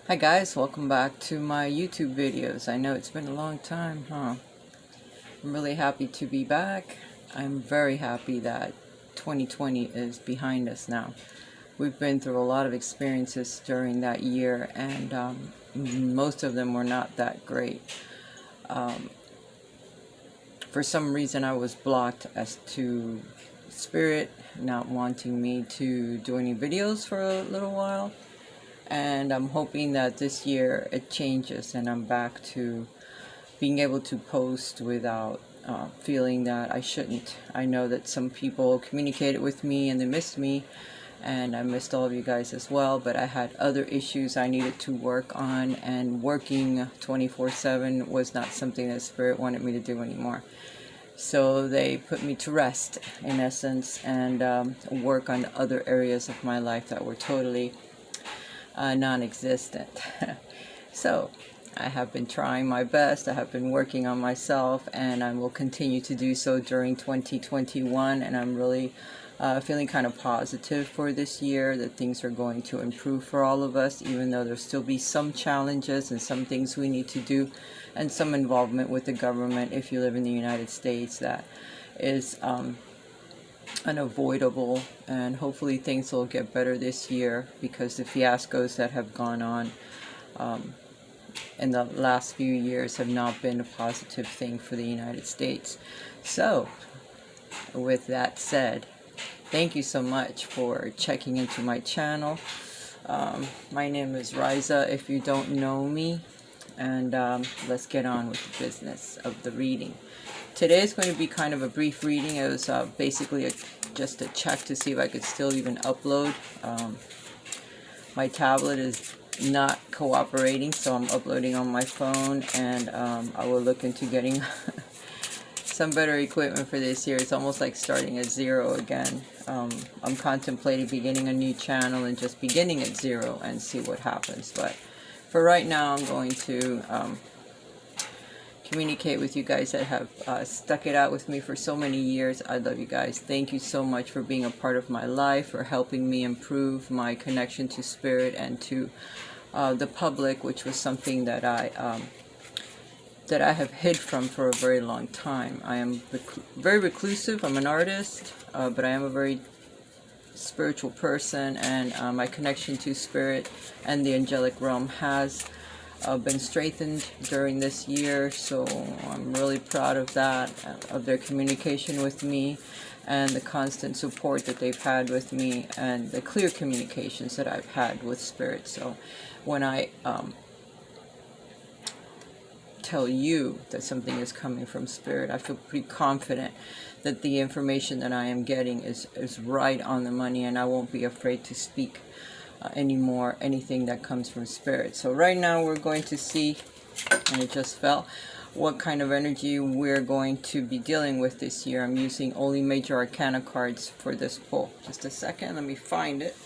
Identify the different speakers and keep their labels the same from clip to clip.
Speaker 1: Hi guys, welcome back to my YouTube videos. I know it's been a long time, huh? I'm really happy to be back. I'm very happy that 2020 is behind us now. We've been through a lot of experiences during that year, and most of them were not that great. For some reason I was blocked as to Spirit not wanting me to do any videos for a little while. And I'm hoping that this year it changes and I'm back to being able to post without feeling that I shouldn't. I know that some people communicated with me and they missed me, and I missed all of you guys as well, but I had other issues I needed to work on, and working 24/7 was not something that Spirit wanted me to do anymore. So they put me to rest, in essence, and work on other areas of my life that were totally non-existent. So I have been trying my best. I have been working on myself, and I will continue to do so during 2021. And I'm really feeling kind of positive for this year that things are going to improve for all of us, even though there'll still be some challenges and some things we need to do, and some involvement with the government if you live in the United States that is unavoidable. And hopefully things will get better this year, because the fiascos that have gone on in the last few years have not been a positive thing for the United States. So with that said, thank you so much for checking into my channel. My name is Raisa, if you don't know me, and let's get on with the business of the reading. Today is going to be kind of a brief reading. It was basically just a check to see if I could still even upload. My tablet is not cooperating, so I'm uploading on my phone, and I will look into getting some better equipment for this year. It's almost like starting at zero again. I'm contemplating beginning a new channel and just beginning at zero and see what happens. But for right now, I'm going to communicate with you guys that have stuck it out with me for so many years. I love you guys. Thank you so much for being a part of my life, for helping me improve my connection to Spirit and to the public, which was something that I have hid from for a very long time. I am very reclusive. I'm an artist, but I am a very spiritual person, and my connection to Spirit and the angelic realm has been strengthened during this year, so I'm really proud of that, of their communication with me, and the constant support that they've had with me, and the clear communications that I've had with Spirit. So when I tell you that something is coming from Spirit, I feel pretty confident that the information that I am getting is right on the money, and I won't be afraid to speak anymore anything that comes from Spirit. So right now we're going to see, and it just fell, what kind of energy we're going to be dealing with this year. I'm using only major arcana cards for this pull. Just a second, let me find it.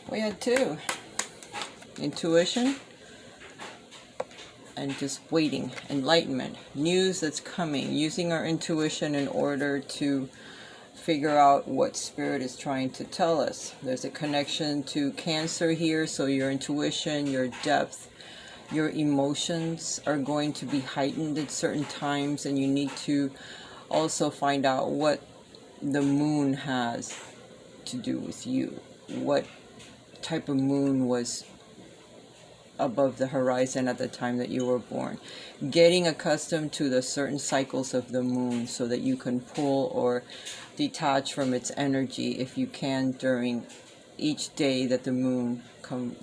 Speaker 1: We had two: intuition and just waiting, enlightenment, news that's coming, using our intuition in order to figure out what Spirit is trying to tell us. There's a connection to Cancer here, so your intuition, your depth, your emotions are going to be heightened at certain times, and you need to also find out what the moon has to do with you. What type of moon was above the horizon at the time that you were born. Getting accustomed to the certain cycles of the moon so that you can pull or detach from its energy if you can during each day that the moon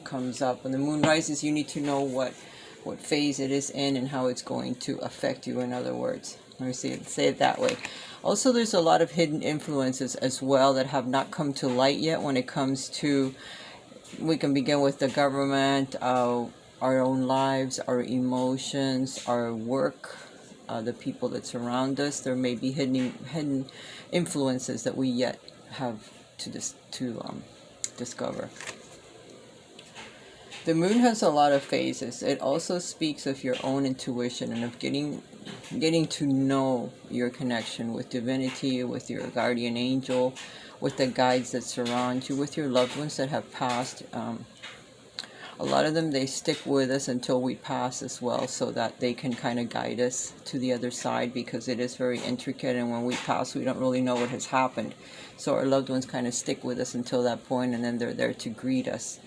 Speaker 1: comes up. When the moon rises, you need to know what phase it is in and how it's going to affect you, in other words. Let me say it that way. Also, there's a lot of hidden influences as well that have not come to light yet when it comes to, we can begin with the government, our own lives, our emotions, our work, the people that surround us. There may be hidden influences that we yet have to discover. The moon has a lot of phases. It also speaks of your own intuition and of getting to know your connection with divinity, with your guardian angel, with the guides that surround you, with your loved ones that have passed. A lot of them, they stick with us until we pass as well, so that they can kind of guide us to the other side, because it is very intricate, and when we pass, we don't really know what has happened. So our loved ones kind of stick with us until that point, and then they're there to greet us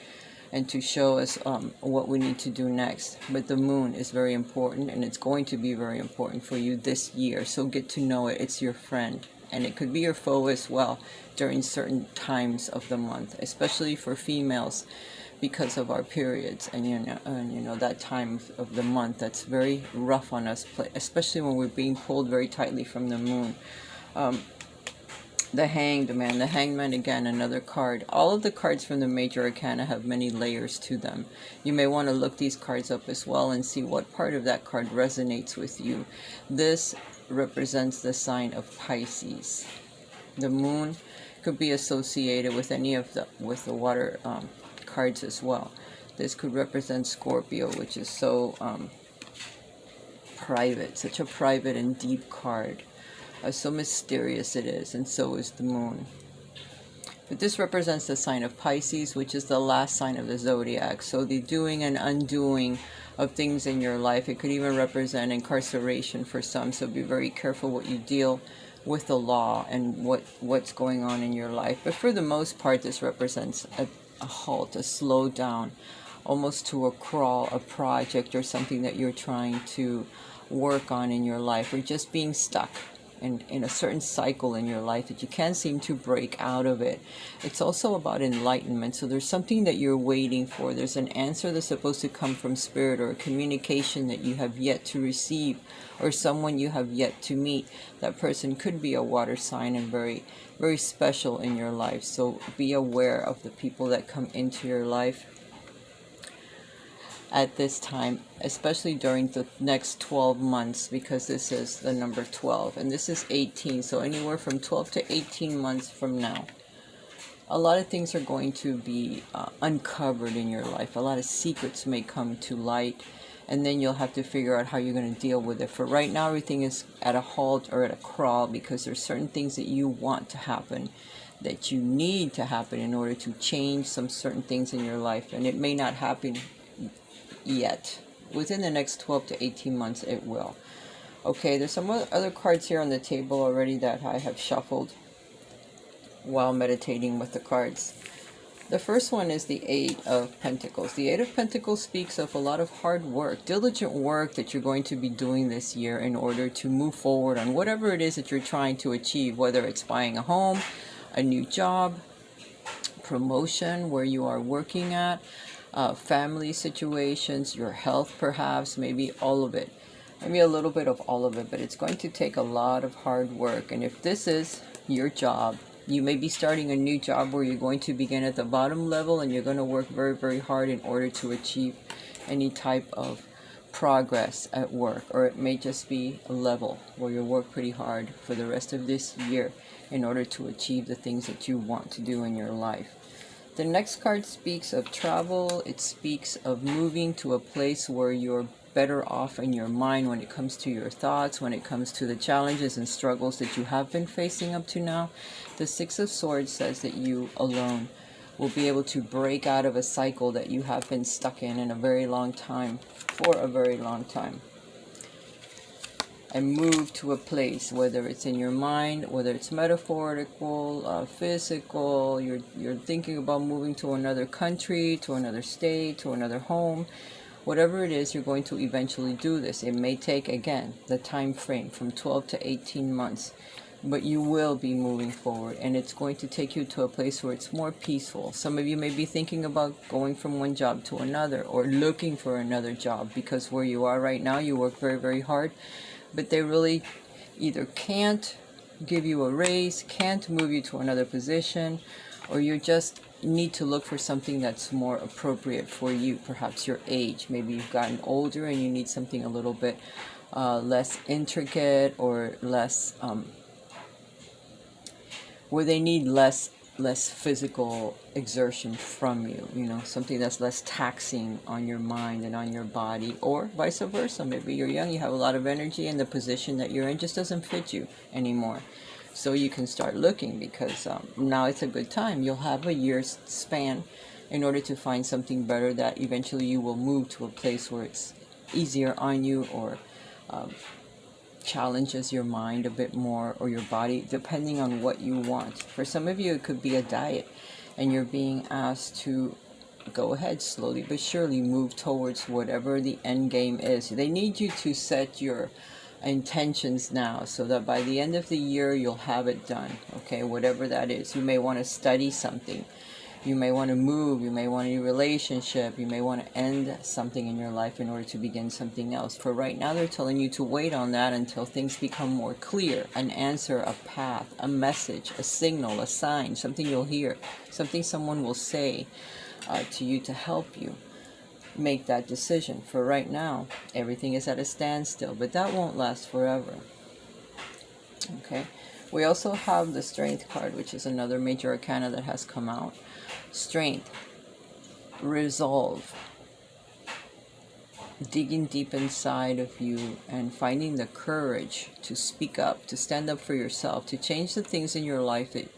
Speaker 1: and to show us what we need to do next. But the moon is very important, and it's going to be very important for you this year. So get to know it. It's your friend, and it could be your foe as well during certain times of the month, especially for females, because of our periods, and you know that time of the month that's very rough on us, especially when we're being pulled very tightly from the moon. The Hanged Man, the Hanged Man, again, another card. All of the cards from the major arcana have many layers to them. You may want to look these cards up as well and see what part of that card resonates with you. This represents the sign of Pisces. The moon could be associated with any of the water cards as well. This could represent Scorpio, which is so private, such a private and deep card. So mysterious it is, and so is the moon. But this represents the sign of Pisces, which is the last sign of the zodiac. So the doing and undoing of things in your life. It could even represent incarceration for some, so be very careful what you deal with the law and what's going on in your life. But for the most part, this represents a halt, a slow down, almost to a crawl, a project or something that you're trying to work on in your life, or just being stuck in a certain cycle in your life that you can't seem to break out of it. It's also about enlightenment. So there's something that you're waiting for. There's an answer that's supposed to come from spirit, or a communication that you have yet to receive, or someone you have yet to meet. That person could be a water sign and very, very special in your life. So be aware of the people that come into your life at this time, especially during the next 12 months, because this is the number 12 and this is 18, so anywhere from 12 to 18 months from now, a lot of things are going to be uncovered in your life. A lot of secrets may come to light, and then you'll have to figure out how you're going to deal with it. For right now, everything is at a halt or at a crawl, because there's certain things that you want to happen, that you need to happen in order to change some certain things in your life, and it may not happen yet. Within the next 12 to 18 months it will. Okay, there's some other cards here on the table already that I have shuffled while meditating with the cards. The first one is the Eight of Pentacles. The Eight of Pentacles speaks of a lot of hard work, diligent work that you're going to be doing this year in order to move forward on whatever it is that you're trying to achieve, whether it's buying a home, a new job, promotion where you are working at, family situations, your health perhaps, maybe all of it. Maybe a little bit of all of it, but it's going to take a lot of hard work. And if this is your job, you may be starting a new job where you're going to begin at the bottom level, and you're going to work very, very hard in order to achieve any type of progress at work. Or it may just be a level where you work pretty hard for the rest of this year in order to achieve the things that you want to do in your life. The next card speaks of travel. It speaks of moving to a place where you're better off in your mind when it comes to your thoughts, when it comes to the challenges and struggles that you have been facing up to now. The Six of Swords says that you alone will be able to break out of a cycle that you have been stuck in a very long time, for a very long time, and move to a place, whether it's in your mind, whether it's metaphorical, physical. You're thinking about moving to another country, to another state, to another home. Whatever it is, you're going to eventually do this. It may take, again, the time frame from 12 to 18 months, but you will be moving forward, and it's going to take you to a place where it's more peaceful. Some of you may be thinking about going from one job to another, or looking for another job, because where you are right now, you work very, very hard, but they really either can't give you a raise, can't move you to another position, or you just need to look for something that's more appropriate for you, perhaps your age. Maybe you've gotten older and you need something a little bit less intricate, or less where they need less physical exertion from you, something that's less taxing on your mind and on your body, or vice versa. Maybe you're young, you have a lot of energy, and the position that you're in just doesn't fit you anymore. so you can start looking, because now it's a good time. You'll have a year's span in order to find something better, that eventually you will move to a place where it's easier on you, or challenges your mind a bit more, or your body, depending on what you want. For some of you, it could be a diet, and you're being asked to go ahead, slowly but surely move towards whatever the end game is. They need you to set your intentions now, so that by the end of the year you'll have it done. Okay, whatever that is. You may want to study something, you may want to move, you may want a new relationship, you may want to end something in your life in order to begin something else. For right now, they're telling you to wait on that until things become more clear. An answer, a path, a message, a signal, a sign, something you'll hear, something someone will say to you to help you make that decision. For right now, everything is at a standstill, but that won't last forever. Okay, we also have the Strength card, which is another major arcana that has come out. Strength, resolve, digging deep inside of you and finding the courage to speak up, to stand up for yourself, to change the things in your life that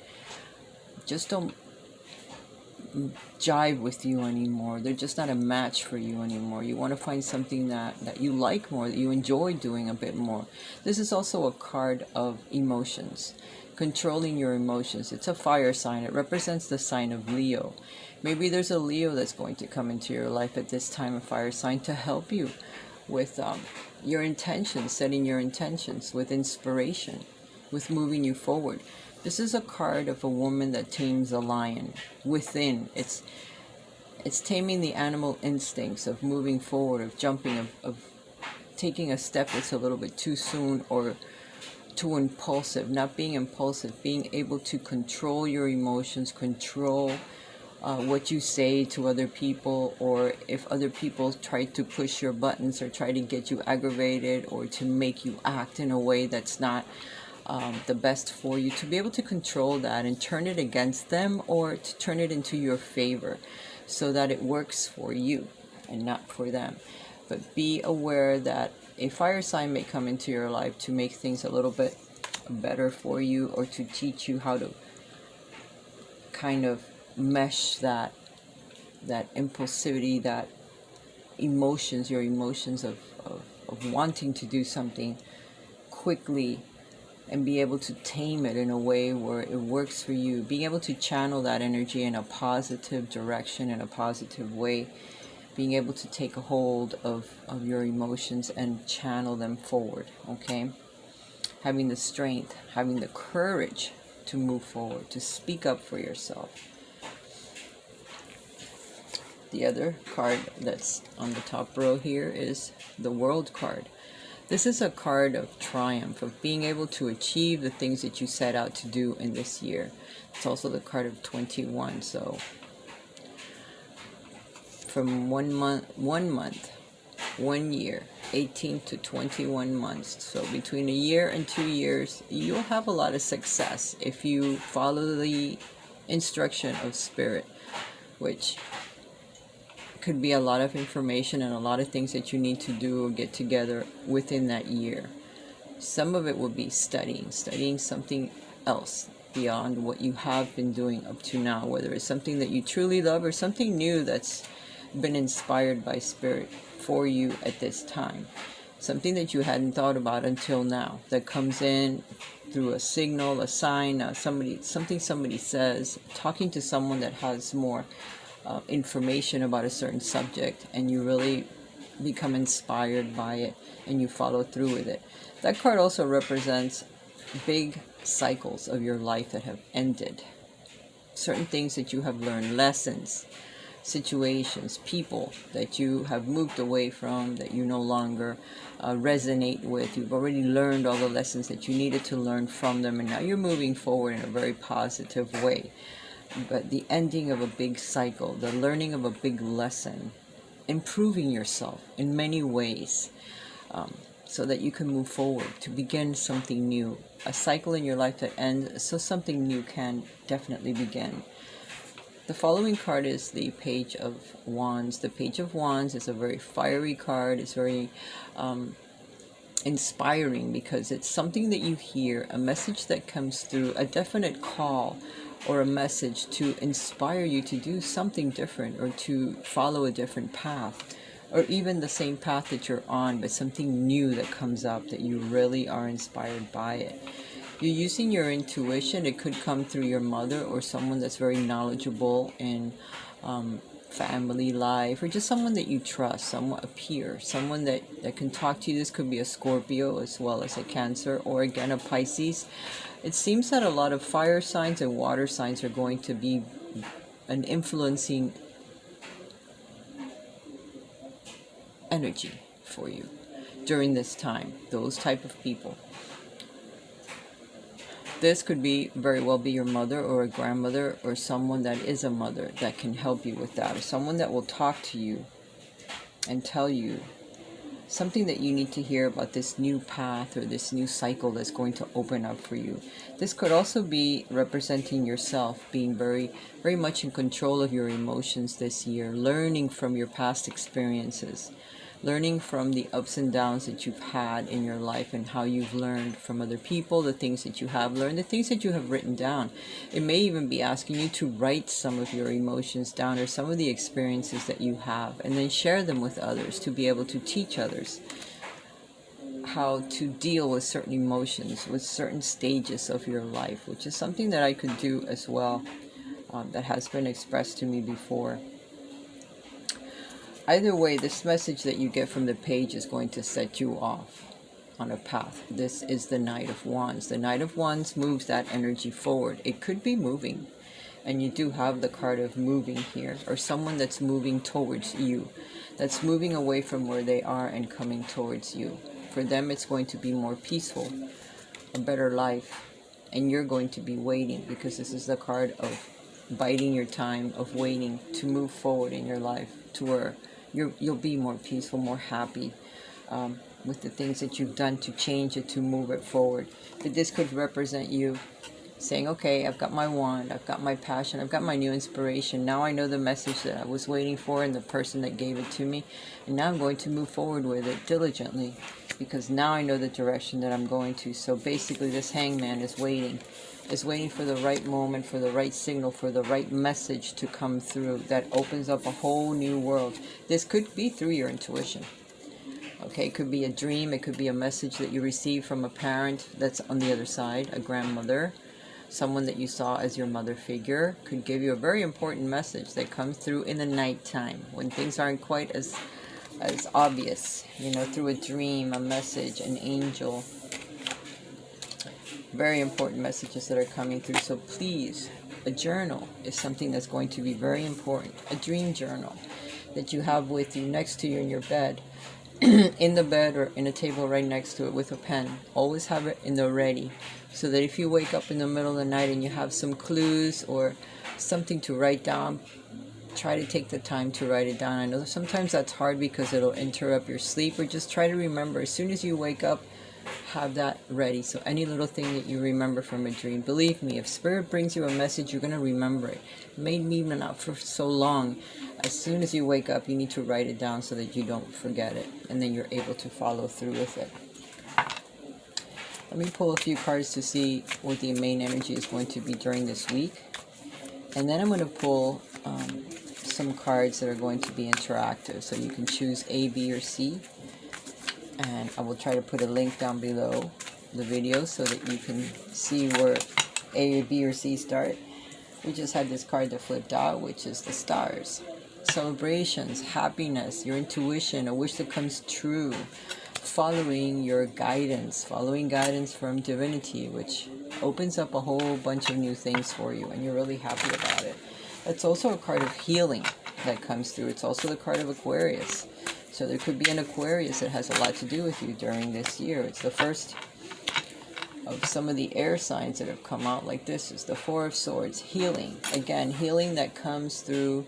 Speaker 1: just don't jive with you anymore. They're just not a match for you anymore. You want to find something that you like more, that you enjoy doing a bit more. This is also a card of emotions, controlling your emotions. It's a fire sign. It represents the sign of Leo. Maybe there's a Leo that's going to come into your life at this time, a fire sign, to help you with your intentions, setting your intentions, with inspiration, with moving you forward. This is a card of a woman that tames a lion within. It's taming the animal instincts of moving forward, of jumping, of taking a step that's a little bit too soon or too impulsive. Not being impulsive, being able to control your emotions, control what you say to other people, or if other people try to push your buttons or try to get you aggravated or to make you act in a way that's not the best for you, to be able to control that and turn it against them, or to turn it into your favor so that it works for you and not for them. But be aware that a fire sign may come into your life to make things a little bit better for you, or to teach you how to kind of mesh that impulsivity, that emotions, your emotions of wanting to do something quickly, and be able to tame it in a way where it works for you. Being able to channel that energy in a positive direction, in a positive way. Being able to take a hold of your emotions and channel them forward, okay? Having the strength, having the courage to move forward, to speak up for yourself. The other card that's on the top row here is the World card. This is a card of triumph, of being able to achieve the things that you set out to do in this year. It's also the card of 21. So from 1 year, 18 to 21 months. So between a year and 2 years, you'll have a lot of success if you follow the instruction of Spirit, which could be a lot of information and a lot of things that you need to do or get together within that year. Some of it will be studying something else beyond what you have been doing up to now, whether it's something that you truly love or something new that's been inspired by Spirit for you at this time. Something that you hadn't thought about until now, that comes in through a signal, a sign, something somebody says, talking to someone that has more information about a certain subject, and you really become inspired by it and you follow through with it. That card also represents big cycles of your life that have ended. Certain things that you have learned, lessons, situations, people that you have moved away from, that you no longer resonate with. You've already learned all the lessons that you needed to learn from them, and now you're moving forward in a very positive way. But the ending of a big cycle, the learning of a big lesson, improving yourself in many ways, so that you can move forward, to begin something new. A cycle in your life that ends, so something new can definitely begin. The following card is the Page of Wands. The Page of Wands is a very fiery card. It's very inspiring, because it's something that you hear, a message that comes through, a definite call or a message to inspire you to do something different or to follow a different path, or even the same path that you're on, but something new that comes up that you really are inspired by it. You're using your intuition. It could come through your mother or someone that's very knowledgeable in family life, or just someone that you trust, someone, a peer, someone that can talk to you. This could be a Scorpio as well as a Cancer, or again a Pisces. It seems that a lot of fire signs and water signs are going to be an influencing energy for you during this time. Those type of people. This could be very well be your mother or a grandmother or someone that is a mother that can help you with that, or someone that will talk to you and tell you something that you need to hear about this new path or this new cycle that's going to open up for you. This could also be representing yourself, being very, very much in control of your emotions this year, learning from your past experiences, learning from the ups and downs that you've had in your life and how you've learned from other people, the things that you have learned, the things that you have written down. It may even be asking you to write some of your emotions down or some of the experiences that you have, and then share them with others to be able to teach others how to deal with certain emotions, with certain stages of your life, which is something that I could do as well, that has been expressed to me before. Either way, this message that you get from the page is going to set you off on a path. This is the Knight of Wands. The Knight of Wands moves that energy forward. It could be moving, and you do have the card of moving here, or someone that's moving towards you, that's moving away from where they are and coming towards you. For them, it's going to be more peaceful, a better life, and you're going to be waiting, because this is the card of biding your time, of waiting to move forward in your life to where you'll be more peaceful, more happy with the things that you've done to change it, to move it forward. But this could represent you saying, okay, I've got my wand, I've got my passion, I've got my new inspiration. Now I know the message that I was waiting for and the person that gave it to me. And now I'm going to move forward with it diligently, because now I know the direction that I'm going to. So basically this hangman is waiting for the right moment, for the right signal, for the right message to come through that opens up a whole new world. This could be through your intuition. Okay, it could be a dream, it could be a message that you receive from a parent that's on the other side, a grandmother, someone that you saw as your mother figure, could give you a very important message that comes through in the nighttime when things aren't quite as obvious, you know, through a dream, a message, an angel. Very important messages that are coming through. So please, a journal is something that's going to be very important. A dream journal that you have with you, next to you in your bed, in the bed or in a table right next to it with a pen. Always have it in the ready, so that if you wake up in the middle of the night and you have some clues or something to write down, try to take the time to write it down. I know sometimes that's hard because it'll interrupt your sleep, or just try to remember as soon as you wake up, have that ready. So any little thing that you remember from a dream, believe me, if spirit brings you a message, you're going to remember it. Maybe even not for so long. As soon as you wake up, you need to write it down so that you don't forget it, and then you're able to follow through with it. Let me pull a few cards to see what the main energy is going to be during this week, and then I'm going to pull some cards that are going to be interactive, so you can choose A, B, or C. And I will try to put a link down below the video so that you can see where A, B, or C start. We just had this card that flipped out, which is the stars. Celebrations, happiness, your intuition, a wish that comes true, following your guidance, following guidance from divinity, which opens up a whole bunch of new things for you, and you're really happy about it. It's also a card of healing that comes through. It's also the card of Aquarius. So there could be an Aquarius that has a lot to do with you during this year. It's the first of some of the air signs that have come out like this. Is the Four of Swords. Healing. Again, healing that comes through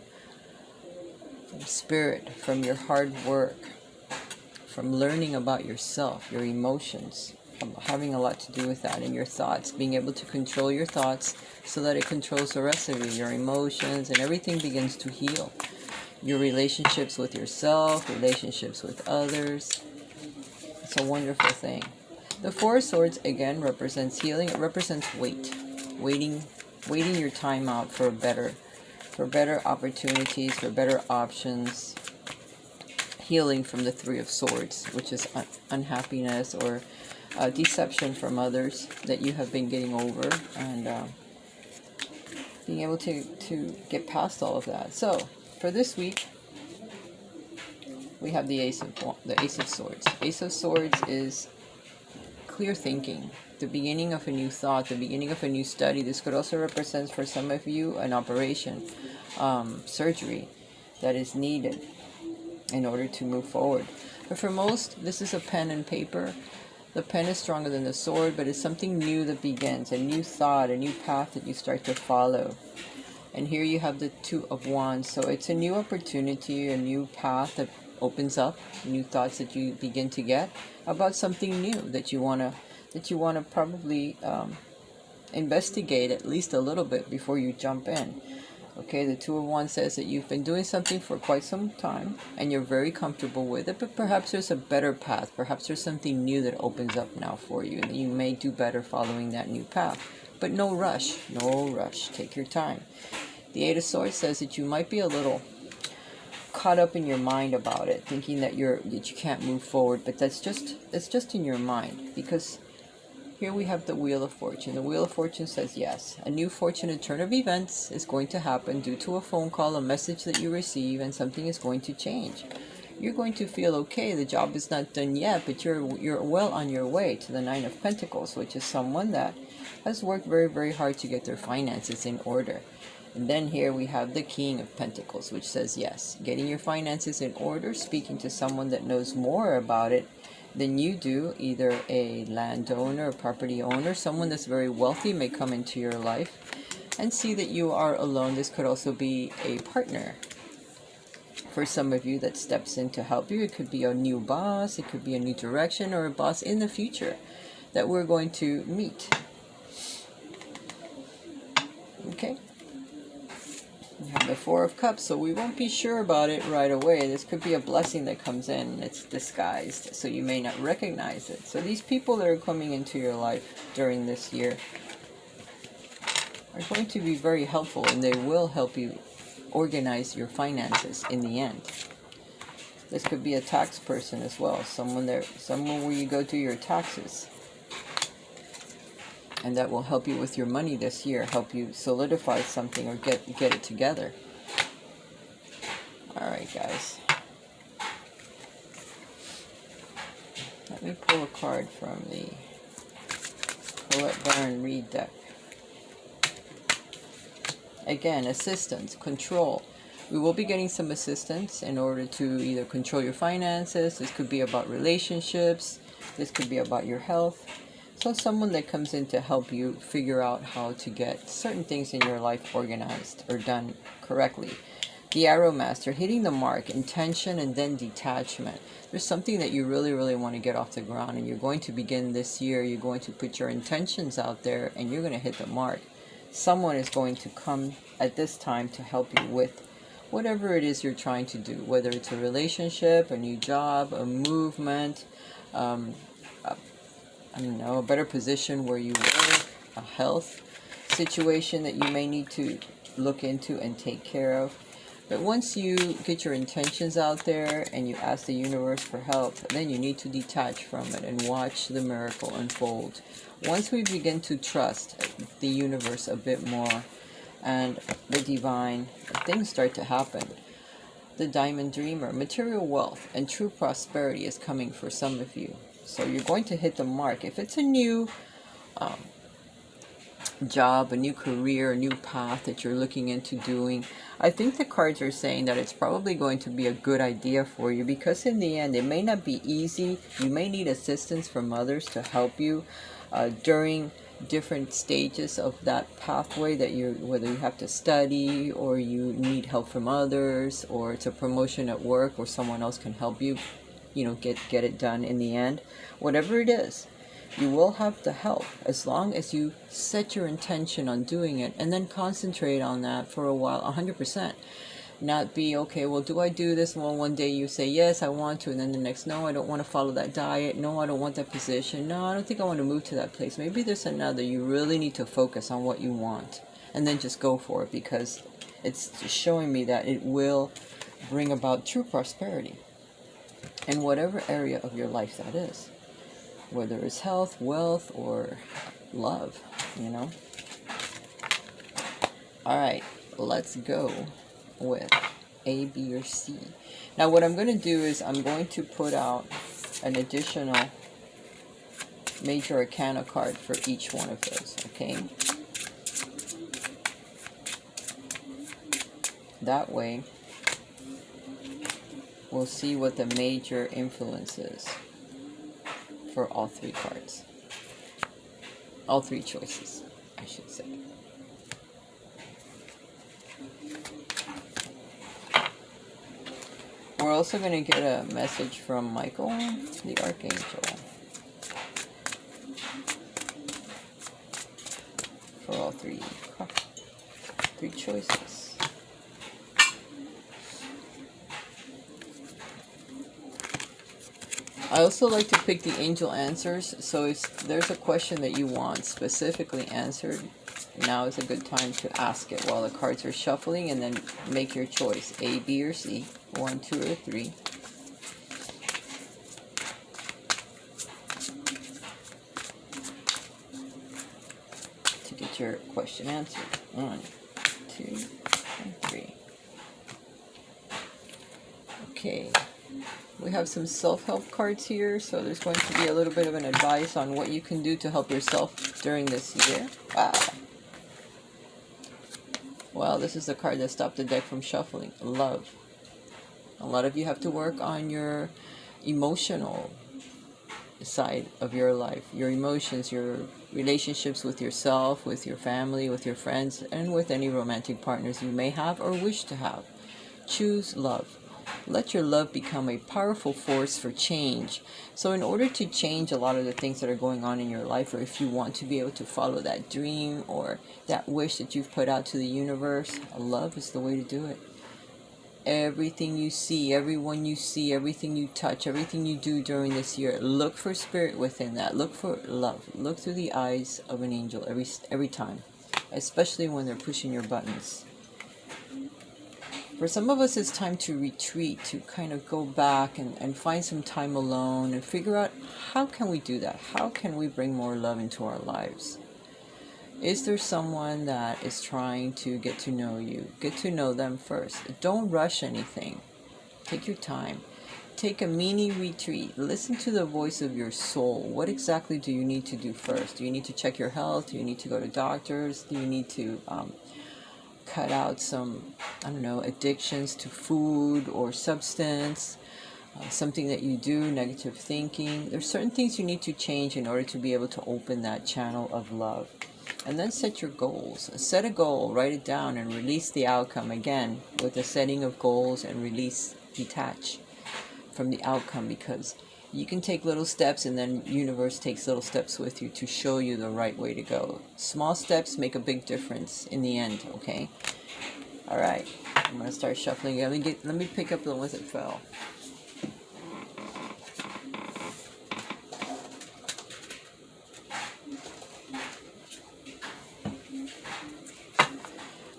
Speaker 1: from spirit, from your hard work, from learning about yourself, your emotions, having a lot to do with that, and your thoughts, being able to control your thoughts so that it controls the rest of you, your emotions, and everything begins to heal. Your relationships with yourself, relationships with others. It's a wonderful thing. The Four of Swords again represents healing. It represents waiting your time out for better opportunities, for better options. Healing from the Three of Swords, which is unhappiness or deception from others that you have been getting over, and being able to get past all of that. So for this week, we have the Ace of Swords. Ace of Swords is clear thinking, the beginning of a new thought, the beginning of a new study. This could also represent for some of you an operation, surgery that is needed in order to move forward. But for most, this is a pen and paper. The pen is stronger than the sword, but it's something new that begins, a new thought, a new path that you start to follow. And here you have the Two of Wands. So it's a new opportunity, a new path that opens up, new thoughts that you begin to get about something new that you wanna probably investigate at least a little bit before you jump in. Okay, the Two of Wands says that you've been doing something for quite some time and you're very comfortable with it, but perhaps there's a better path. Perhaps there's something new that opens up now for you, and you may do better following that new path. But no rush, no rush. Take your time. The Eight of Swords says that you might be a little caught up in your mind about it, thinking that you can't move forward, but it's just in your mind, because here we have the Wheel of Fortune. The Wheel of Fortune says yes, a new fortunate turn of events is going to happen due to a phone call, a message that you receive, and something is going to change. You're going to feel okay. The job is not done yet, but you're well on your way to the Nine of Pentacles, which is someone that has worked very, very hard to get their finances in order. And then here we have the King of Pentacles, which says yes, getting your finances in order, speaking to someone that knows more about it than you do, either a landowner, a property owner, someone that's very wealthy may come into your life and see that you are alone. This could also be a partner for some of you that steps in to help you. It could be a new boss, it could be a new direction, or a boss in the future that we're going to meet. Okay. We have the Four of Cups, so we won't be sure about it right away. This could be a blessing that comes in, and it's disguised, so you may not recognize it. So these people that are coming into your life during this year are going to be very helpful, and they will help you organize your finances in the end. This could be a tax person as well, someone where you go do your taxes. And that will help you with your money this year, help you solidify something or get it together. All right, guys. Let me pull a card from the Colette Baron Reed deck. Again, assistance, control. We will be getting some assistance in order to either control your finances. This could be about relationships. This could be about your health. So someone that comes in to help you figure out how to get certain things in your life organized or done correctly. The Arrow Master, hitting the mark, intention and then detachment. There's something that you really, really want to get off the ground, and you're going to begin this year. You're going to put your intentions out there and you're going to hit the mark. Someone is going to come at this time to help you with whatever it is you're trying to do, whether it's a relationship, a new job, a movement, I don't know, a better position where you work, a health situation that you may need to look into and take care of. But once you get your intentions out there and you ask the universe for help, then you need to detach from it and watch the miracle unfold. Once we begin to trust the universe a bit more and the divine, things start to happen. The Diamond Dreamer, material wealth and true prosperity is coming for some of you. So you're going to hit the mark. If it's a new job, a new career, a new path that you're looking into doing, I think the cards are saying that it's probably going to be a good idea for you, because in the end, it may not be easy. You may need assistance from others to help you during different stages of that pathway that whether you have to study or you need help from others, or it's a promotion at work or someone else can help you, get it done in the end. Whatever it is, you will have the help as long as you set your intention on doing it and then concentrate on that for a while, 100%. Not be, okay, well, do I do this? Well, one day you say, yes, I want to. And then the next, no, I don't want to follow that diet. No, I don't want that position. No, I don't think I want to move to that place. Maybe there's another. You really need to focus on what you want. And then just go for it, because it's just showing me that it will bring about true prosperity in whatever area of your life that is. Whether it's health, wealth, or love, you know. All right, let's go with A, B, or C. Now what I'm going to do is I'm going to put out an additional major arcana card for each one of those, okay? That way we'll see what the major influence is for all three cards. All three choices, I should say. We're also going to get a message from Michael, the Archangel, for all three choices. I also like to pick the angel answers, so if there's a question that you want specifically answered, now is a good time to ask it while the cards are shuffling, and then make your choice, A, B, or C, 1, 2, or 3. To get your question answered. 1, 2, and 3. Okay. We have some self-help cards here, so there's going to be a little bit of an advice on what you can do to help yourself during this year. Wow. Well, this is the card that stopped the deck from shuffling. Love. A lot of you have to work on your emotional side of your life. Your emotions, your relationships with yourself, with your family, with your friends, and with any romantic partners you may have or wish to have. Choose love. Let your love become a powerful force for change. So in order to change a lot of the things that are going on in your life, or if you want to be able to follow that dream or that wish that you've put out to the universe, love is the way to do it. Everything you see, everyone you see, everything you touch, everything you do during this year, look for spirit within that. Look for love. Look through the eyes of an angel every time, especially when they're pushing your buttons. For some of us, it's time to retreat, to kind of go back and find some time alone and figure out, how can we do that? How can we bring more love into our lives? Is there someone that is trying to get to know you? Get to know them first. Don't rush anything. Take your time. Take a mini retreat. Listen to the voice of your soul. What exactly do you need to do first? Do you need to check your health? Do you need to go to doctors? Do you need to cut out some, I don't know, addictions to food or substance, something that you do, negative thinking? There's certain things you need to change in order to be able to open that channel of love. And then set your goals. Set a goal, write it down, and release the outcome. Again, with the setting of goals and release, detach from the outcome, because you can take little steps and then universe takes little steps with you to show you the right way to go. Small steps make a big difference in the end, okay? All right, I'm going to start shuffling. Let me pick up the ones that fell.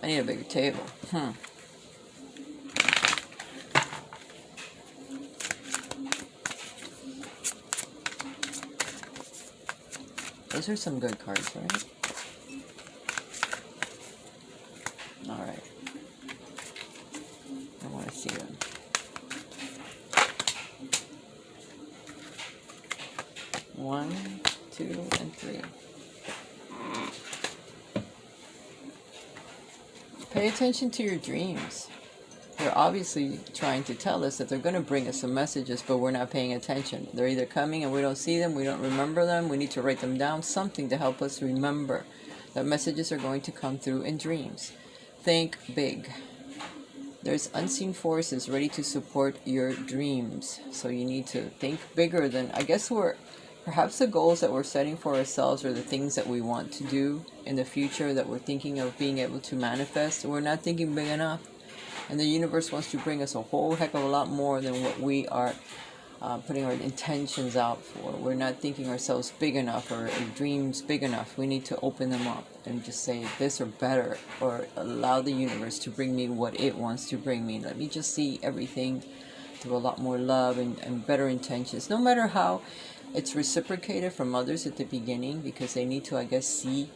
Speaker 1: I need a bigger table. Those are some good cards, right? All right. I want to see them. One, 2, and 3. Pay attention to your dreams. They're obviously trying to tell us that they're going to bring us some messages, but we're not paying attention. They're either coming and we don't see them, we don't remember them, we need to write them down, something to help us remember that messages are going to come through in dreams. Think big. There's unseen forces ready to support your dreams. So you need to think bigger than, I guess perhaps the goals that we're setting for ourselves or the things that we want to do in the future that we're thinking of being able to manifest, we're not thinking big enough. And the universe wants to bring us a whole heck of a lot more than what we are putting our intentions out for. We're not thinking ourselves big enough or dreams big enough. We need to open them up and just say this or better, or allow the universe to bring me what it wants to bring me. Let me just see everything through a lot more love and better intentions, no matter how it's reciprocated from others at the beginning, because they need to, I guess, see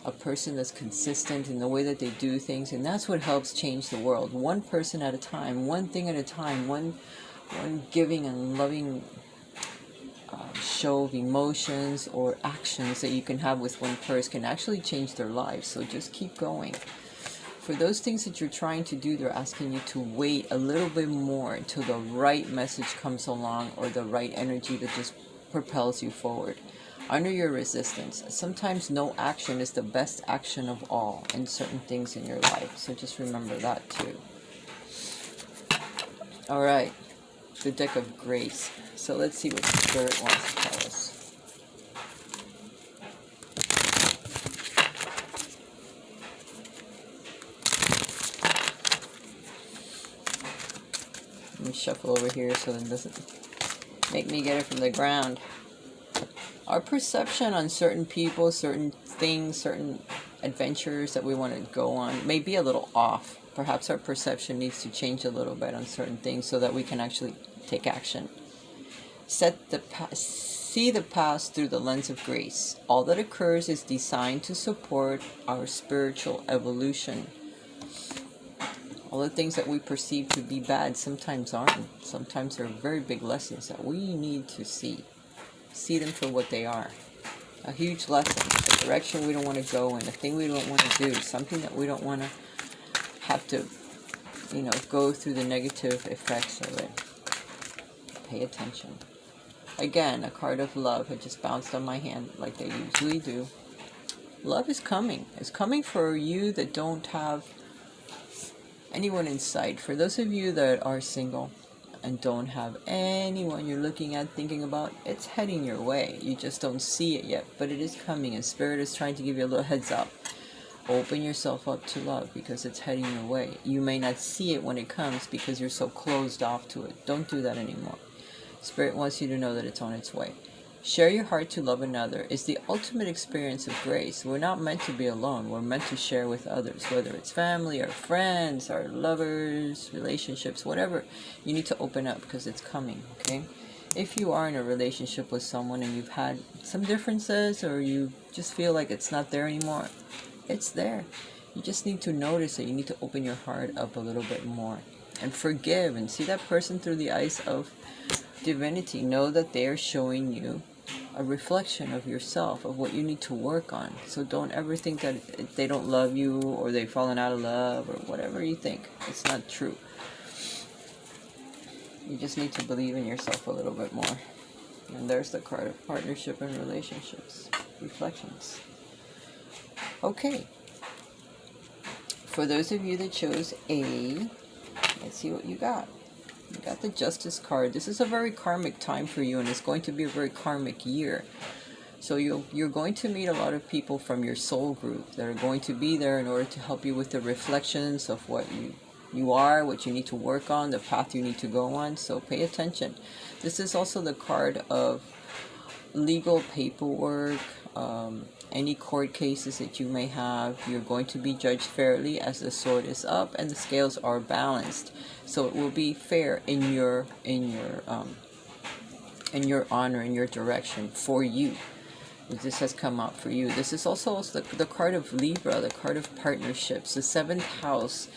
Speaker 1: a person that's consistent in the way that they do things, and that's what helps change the world. One person at a time, one thing at a time, one giving and loving show of emotions or actions that you can have with one person can actually change their lives. So just keep going. For those things that you're trying to do, they're asking you to wait a little bit more until the right message comes along, or the right energy that just propels you forward. Honor your resistance. Sometimes no action is the best action of all in certain things in your life. So just remember that too. All right. The deck of grace. So let's see what the Spirit wants to tell us. Let me shuffle over here so it doesn't make me get it from the ground. Our perception on certain people, certain things, certain adventures that we want to go on may be a little off. Perhaps our perception needs to change a little bit on certain things so that we can actually take action. See the past through the lens of grace. All that occurs is designed to support our spiritual evolution. All the things that we perceive to be bad sometimes aren't. Sometimes they're very big lessons that we need to see. See them for what they are. A huge lesson, a direction we don't want to go in, a thing we don't want to do, something that we don't want to have to, go through the negative effects of it. Pay attention. Again, a card of love had just bounced on my hand like they usually do. Love is coming. It's coming for you that don't have anyone in sight. For those of you that are single and don't have anyone you're looking at, thinking about, it's heading your way. You just don't see it yet, but it is coming, and Spirit is trying to give you a little heads up. Open yourself up to love because it's heading your way. You may not see it when it comes because you're so closed off to it. Don't do that anymore. Spirit wants you to know that it's on its way. Share your heart to love another is the ultimate experience of grace. We're not meant to be alone. We're meant to share with others, whether it's family or friends or lovers, relationships, whatever. You need to open up because it's coming, okay? If you are in a relationship with someone and you've had some differences, or you just feel like it's not there anymore, it's there. You just need to notice it. You need to open your heart up a little bit more and forgive and see that person through the eyes of divinity. Know that they are showing you a reflection of yourself, of what you need to work on. So don't ever think that they don't love you or they've fallen out of love or whatever you think. It's not true. You just need to believe in yourself a little bit more. And there's the card of partnership and relationships. Reflections. Okay. For those of you that chose A, let's see what you got. You got the Justice card. This is a very karmic time for you, and it's going to be a very karmic year. So you're going to meet a lot of people from your soul group that are going to be there in order to help you with the reflections of what you are, what you need to work on, the path you need to go on. So pay attention. This is also the card of legal paperwork, any court cases that you may have. You're going to be judged fairly as the sword is up and the scales are balanced. So it will be fair in your honor, in your direction for you. This has come out for you. This is also the card of Libra, the card of partnerships, the 7th house.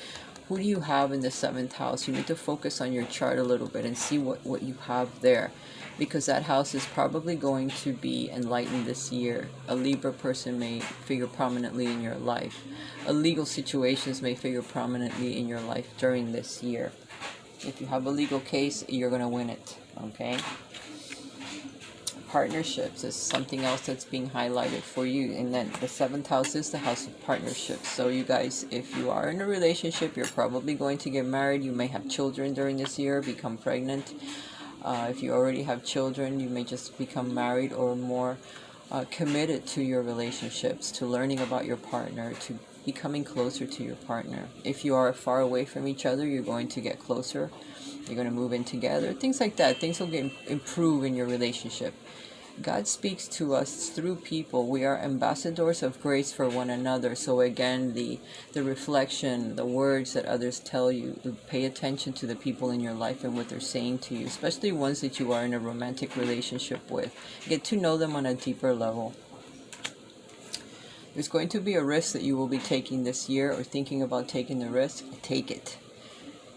Speaker 1: Who do you have in the 7th house? You need to focus on your chart a little bit and see what you have there, because that house is probably going to be enlightened this year. A Libra person may figure prominently in your life. Legal situations may figure prominently in your life during this year. If you have a legal case, you're going to win it, okay? Partnerships is something else that's being highlighted for you, and then the 7th house is the house of partnerships. So you guys, if you are in a relationship, you're probably going to get married. You may have children during this year, become pregnant. If you already have children, you may just become married or more committed to your relationships, to learning about your partner, to becoming closer to your partner. If you are far away from each other, you're going to get closer. You're going to move in together. Things like that. Things will improve in your relationship. God speaks to us through people. We are ambassadors of grace for one another. So again, the reflection, the words that others tell you, pay attention to the people in your life and what they're saying to you, especially ones that you are in a romantic relationship with. Get to know them on a deeper level. There's going to be a risk that you will be taking this year, or thinking about taking the risk. Take it.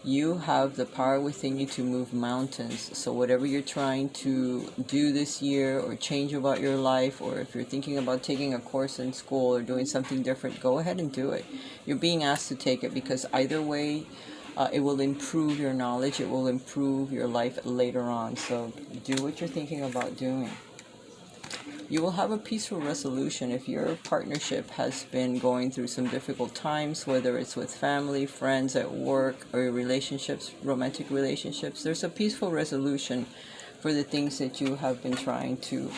Speaker 1: You have the power within you to move mountains. So whatever you're trying to do this year, or change about your life, or if you're thinking about taking a course in school or doing something different, go ahead and do it. You're being asked to take it, because either way, it will improve your knowledge. It will improve your life later on. So do what you're thinking about doing. You will have a peaceful resolution if your partnership has been going through some difficult times, whether it's with family, friends, at work, or relationships, romantic relationships. There's a peaceful resolution for the things that you have been trying to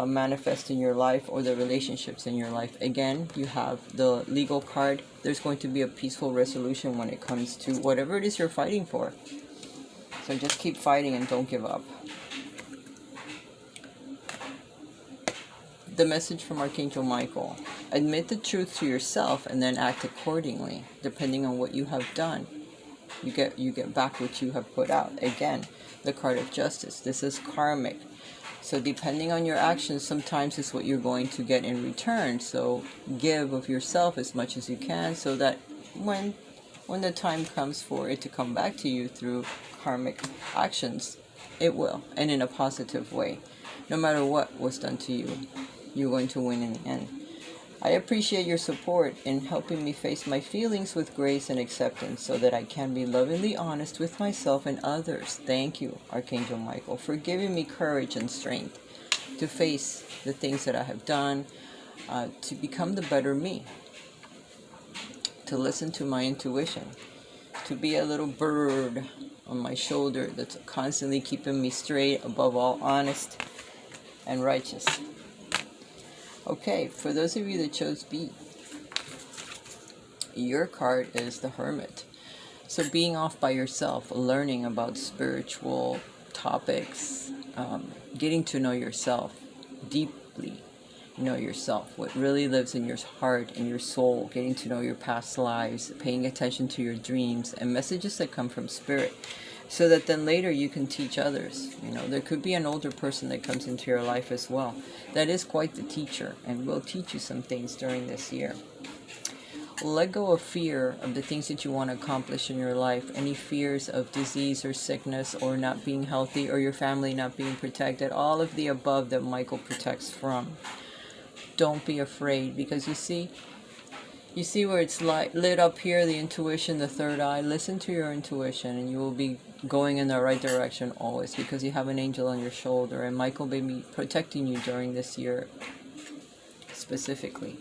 Speaker 1: manifest in your life, or the relationships in your life. Again, you have the legal card. There's going to be a peaceful resolution when it comes to whatever it is you're fighting for. So just keep fighting and don't give up. The message from Archangel Michael: admit the truth to yourself and then act accordingly. Depending on what you have done, you get back what you have put out. Again, the card of justice. This is karmic. So depending on your actions, sometimes it's what you're going to get in return. So give of yourself as much as you can, so that when the time comes for it to come back to you through karmic actions, it will, and in a positive way. No matter what was done to you, you're going to win in the end. I appreciate your support in helping me face my feelings with grace and acceptance, so that I can be lovingly honest with myself and others. Thank you, Archangel Michael, for giving me courage and strength to face the things that I have done, to become the better me, to listen to my intuition, to be a little bird on my shoulder that's constantly keeping me straight, above all honest and righteous. Okay, for those of you that chose B, your card is the Hermit. So being off by yourself, learning about spiritual topics, getting to know yourself, deeply know yourself, what really lives in your heart and your soul, getting to know your past lives, paying attention to your dreams and messages that come from spirit, so that then later you can teach others. There could be an older person that comes into your life as well. That is quite the teacher, and will teach you some things during this year. Let go of fear of the things that you want to accomplish in your life. Any fears of disease or sickness, or not being healthy, or your family not being protected. All of the above that Michael protects from. Don't be afraid, because you see where it's lit up here, the intuition, the third eye. Listen to your intuition, and you will be going in the right direction always, because you have an angel on your shoulder, and Michael may be protecting you during this year specifically.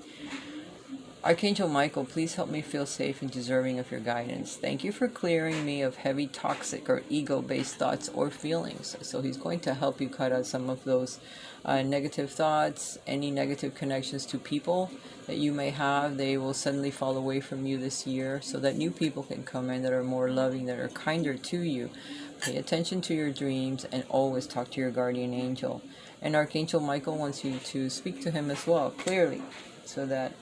Speaker 1: Archangel Michael, please help me feel safe and deserving of your guidance. Thank you for clearing me of heavy, toxic, or ego-based thoughts or feelings. So he's going to help you cut out some of those negative thoughts, any negative connections to people that you may have. They will suddenly fall away from you this year, so that new people can come in that are more loving, that are kinder to you. Pay attention to your dreams, and always talk to your guardian angel. And Archangel Michael wants you to speak to him as well, clearly, so that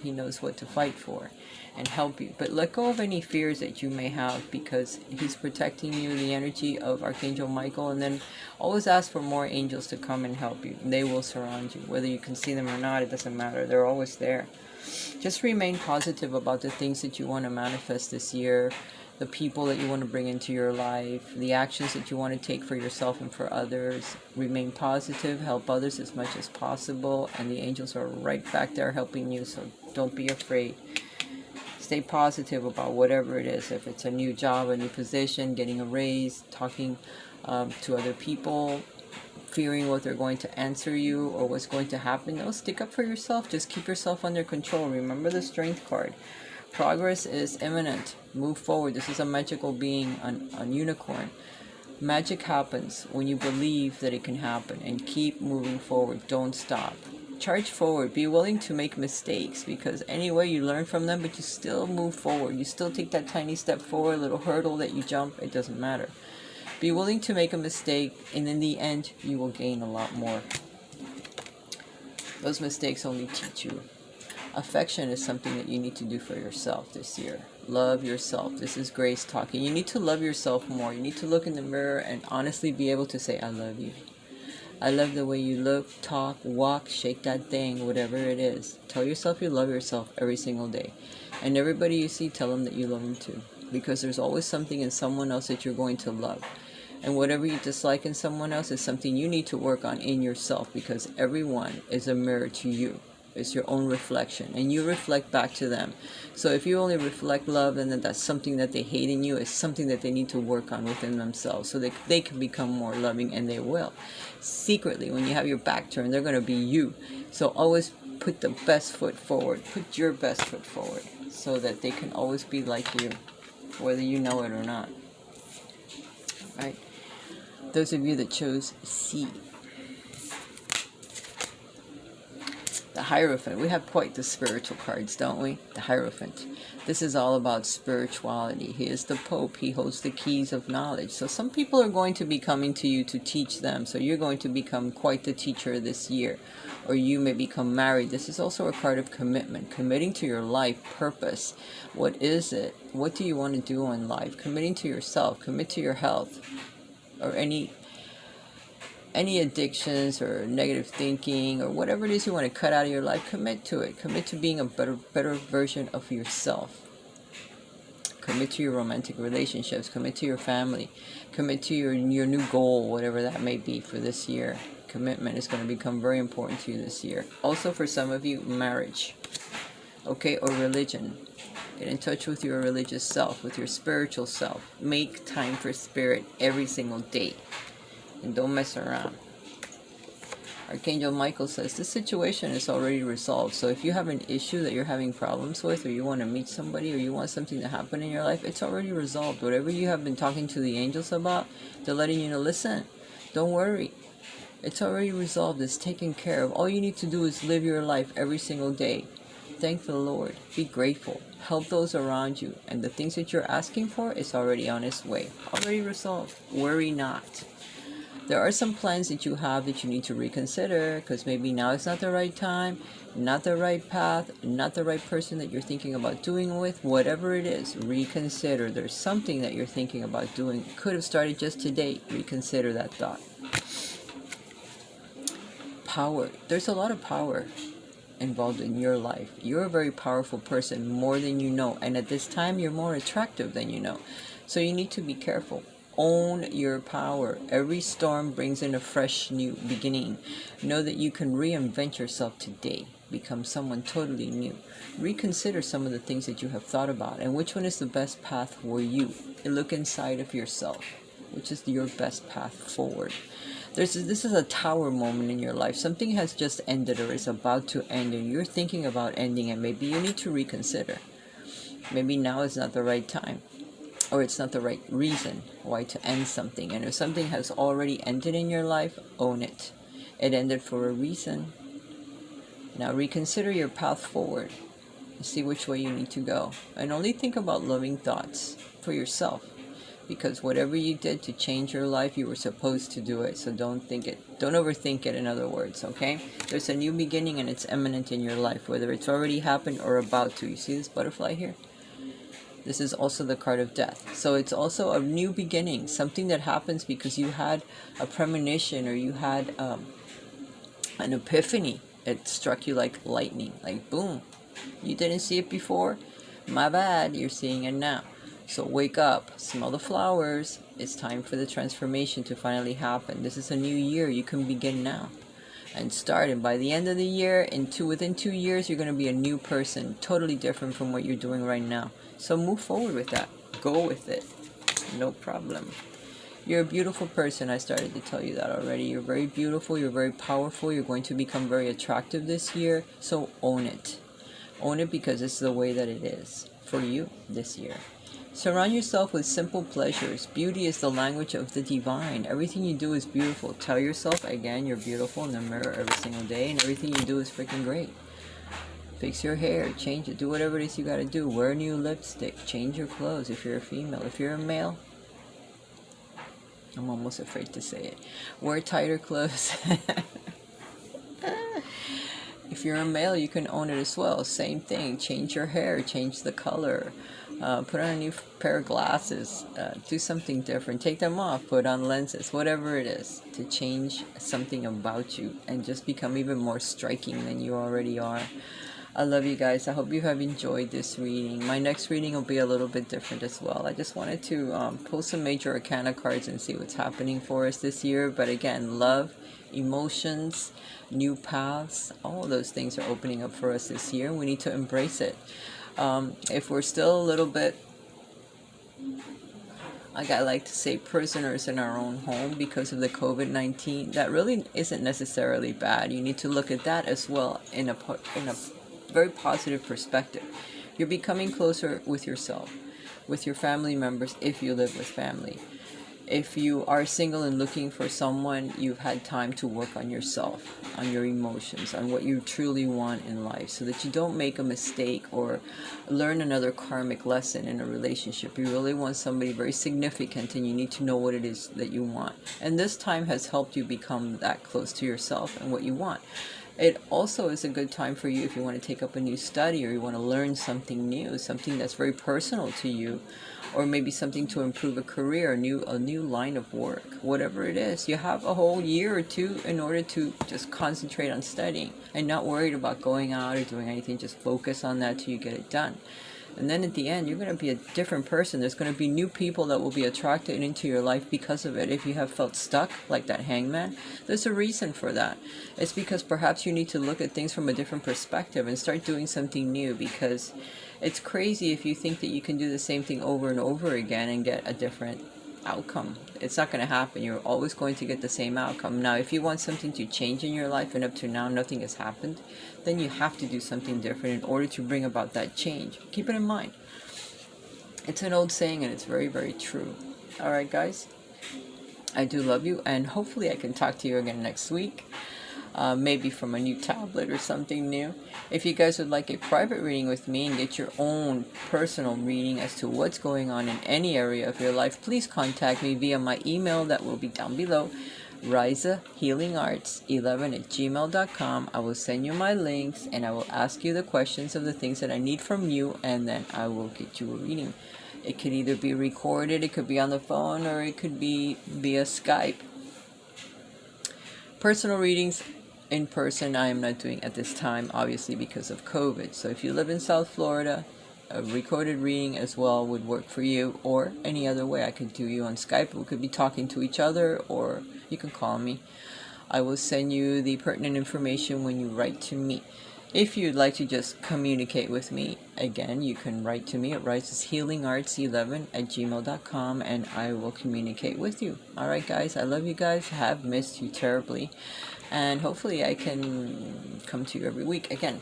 Speaker 1: he knows what to fight for and help you. But let go of any fears that you may have, because he's protecting you, the energy of Archangel Michael. And then always ask for more angels to come and help you. They will surround you. Whether you can see them or not, it doesn't matter. They're always there. Just remain positive about the things that you want to manifest this year, the people that you want to bring into your life, the actions that you want to take for yourself and for others. Remain positive, help others as much as possible, and the angels are right back there helping you, so don't be afraid. Stay positive about whatever it is. If it's a new job, a new position, getting a raise, talking to other people, fearing what they're going to answer you or what's going to happen, no, stick up for yourself. Just keep yourself under control. Remember the Strength card. Progress is imminent. Move forward. This is a magical being, a unicorn. Magic happens when you believe that it can happen, and keep moving forward. Don't stop. charge forward. Be willing to make mistakes, because anyway, you learn from them, but you still move forward. You still take that tiny step forward, little hurdle that you jump. It doesn't matter. Be willing to make a mistake, and in the end, you will gain a lot more. Those mistakes only teach you. Affection is something that you need to do for yourself this year. Love yourself. This is Grace talking. You need to love yourself more. You need to look in the mirror and honestly be able to say, I love you. I love the way you look, talk, walk, shake that thing, whatever it is. Tell yourself you love yourself every single day. And everybody you see, tell them that you love them too. Because there's always something in someone else that you're going to love. And whatever you dislike in someone else is something you need to work on in yourself, because everyone is a mirror to you. It's your own reflection, and you reflect back to them. So if you only reflect love, and then that's something that they hate in you, it's something that they need to work on within themselves, so that they can become more loving, and they will. Secretly, when you have your back turned, they're going to be you. So always put the best foot forward. Put your best foot forward, so that they can always be like you, whether you know it or not. Right? Those of you that chose C. The Hierophant. We have quite the spiritual cards, don't we? The Hierophant. This is all about spirituality. He is the Pope. He holds the keys of knowledge. So some people are going to be coming to you to teach them. So you're going to become quite the teacher this year. Or you may become married. This is also a card of commitment. Committing to your life purpose. What is it? What do you want to do in life? Committing to yourself. Commit to your health. Or any addictions or negative thinking or whatever it is you want to cut out of your life. Commit to it. Commit to being a better version of yourself. Commit to your romantic relationships. Commit to your family. Commit to your new goal, whatever that may be for this year. Commitment is going to become very important to you this year. Also for some of you, marriage. Okay, or religion. Get in touch with your religious self, with your spiritual self. Make time for spirit every single day. And don't mess around. Archangel Michael says this situation is already resolved. So if you have an issue that you're having problems with, or you want to meet somebody, or you want something to happen in your life, it's already resolved. Whatever you have been talking to the angels about, they're letting you know, listen, don't worry. It's already resolved. It's taken care of. All you need to do is live your life every single day. Thank the Lord. Be grateful. Help those around you. And the things that you're asking for is already on its way. Already resolved. Worry not. There are some plans that you have that you need to reconsider, because maybe now is not the right time, not the right path, not the right person that you're thinking about doing with. Whatever it is, reconsider. There's something that you're thinking about doing. Could have started just today. Reconsider that thought. Power. There's a lot of power involved in your life. You're a very powerful person, more than you know. And at this time, you're more attractive than you know. So you need to be careful. Own your power. Every storm brings in a fresh new beginning. Know that you can reinvent yourself today. Become someone totally new. Reconsider some of the things that you have thought about, and which one is the best path for you. And look inside of yourself. Which is your best path forward. This is a tower moment in your life. Something has just ended or is about to end, and you're thinking about ending it. Maybe you need to reconsider. Maybe now is not the right time. Or it's not the right reason why to end something. And if something has already ended in your life, own it. It ended for a reason. Now reconsider your path forward. And see which way you need to go. And only think about loving thoughts for yourself. Because whatever you did to change your life, you were supposed to do it. So don't overthink it, in other words, okay? There's a new beginning and it's imminent in your life. Whether it's already happened or about to. You see this butterfly here? This is also the card of death. So it's also a new beginning. Something that happens because you had a premonition, or you had an epiphany. It struck you like lightning. Like boom. You didn't see it before? My bad. You're seeing it now. So wake up. Smell the flowers. It's time for the transformation to finally happen. This is a new year. You can begin now. And start. And by the end of the year, within 2 years, you're going to be a new person. Totally different from what you're doing right now. So move forward with that. Go with it. No problem. You're a beautiful person. I started to tell you that already. You're very beautiful. You're very powerful. You're going to become very attractive this year. So own it. Own it, because it's the way that it is for you this year. Surround yourself with simple pleasures. Beauty is the language of the divine. Everything you do is beautiful. Tell yourself again you're beautiful in the mirror every single day, and everything you do is freaking great. Fix your hair, change it, do whatever it is you gotta do. Wear new lipstick, change your clothes if you're a female. If you're a male, I'm almost afraid to say it. Wear tighter clothes. If you're a male, you can own it as well. Same thing. Change your hair, change the color. Put on a new pair of glasses. Do something different. Take them off. Put on lenses. Whatever it is to change something about you and just become even more striking than you already are. I love you guys. I hope you have enjoyed this reading. My next reading will be a little bit different as well. I just wanted to pull some major arcana cards and see what's happening for us this year. But again, love, emotions, new paths, all of those things are opening up for us this year. We need to embrace it. If we're still a little bit, like I like to say, prisoners in our own home because of the COVID-19, that really isn't necessarily bad. You need to look at that as well in a very positive perspective. You're becoming closer with yourself, with your family members, if you live with family. If you are single and looking for someone, you've had time to work on yourself, on your emotions, on what you truly want in life, so that you don't make a mistake or learn another karmic lesson in a relationship. You really want somebody very significant, and you need to know what it is that you want. And this time has helped you become that close to yourself and what you want. It also is a good time for you if you want to take up a new study, or you want to learn something new, something that's very personal to you, or maybe something to improve a career, a new line of work, whatever it is. You have a whole year or two in order to just concentrate on studying and not worried about going out or doing anything. Just focus on that till you get it done. And then at the end, you're going to be a different person. There's going to be new people that will be attracted into your life because of it. If you have felt stuck, like that hangman, there's a reason for that. It's because perhaps you need to look at things from a different perspective and start doing something new, because it's crazy if you think that you can do the same thing over and over again and get a different outcome. It's not going to happen. You're always going to get the same outcome. Now, if you want something to change in your life and up to now nothing has happened, then you have to do something different in order to bring about that change. Keep it in mind. It's an old saying, and it's very, very true. All right, guys. I do love you, and hopefully I can talk to you again next week. Maybe from a new tablet or something new. If you guys would like a private reading with me and get your own personal reading as to what's going on in any area of your life, please contact me via my email that will be down below, RaisaHealingArts11@gmail.com. I will send you my links, and I will ask you the questions of the things that I need from you, and then I will get you a reading. It could either be recorded, it could be on the phone, or it could be via Skype. Personal readings in person I am not doing at this time, obviously because of COVID. So if you live in South Florida, a recorded reading as well would work for you, or any other way. I could do you on Skype. We could be talking to each other, or you can call me. I will send you the pertinent information when you write to me. If you'd like to just communicate with me, again, you can write to me at RaisasHealingArts11@gmail.com, and I will communicate with you. Alright guys, I love you guys. Have missed you terribly. And hopefully I can come to you every week again.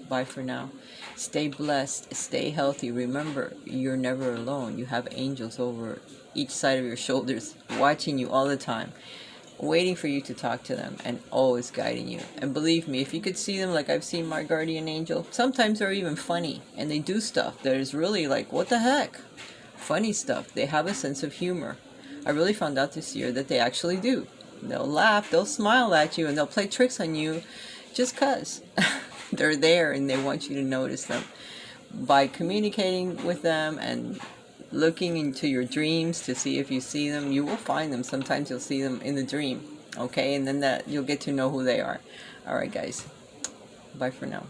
Speaker 1: Bye for now. Stay blessed. Stay healthy. Remember, you're never alone. You have angels over each side of your shoulders watching you all the time, waiting for you to talk to them, and always guiding you. And believe me, if you could see them like I've seen my guardian angel, sometimes they're even funny, and they do stuff that is really like, what the heck? Funny stuff. They have a sense of humor. I really found out this year that they actually do. They'll laugh, they'll smile at you, and they'll play tricks on you just because they're there and they want you to notice them. By communicating with them and looking into your dreams to see if you see them, you will find them. Sometimes you'll see them in the dream, okay? And then you'll get to know who they are. All right, guys. Bye for now.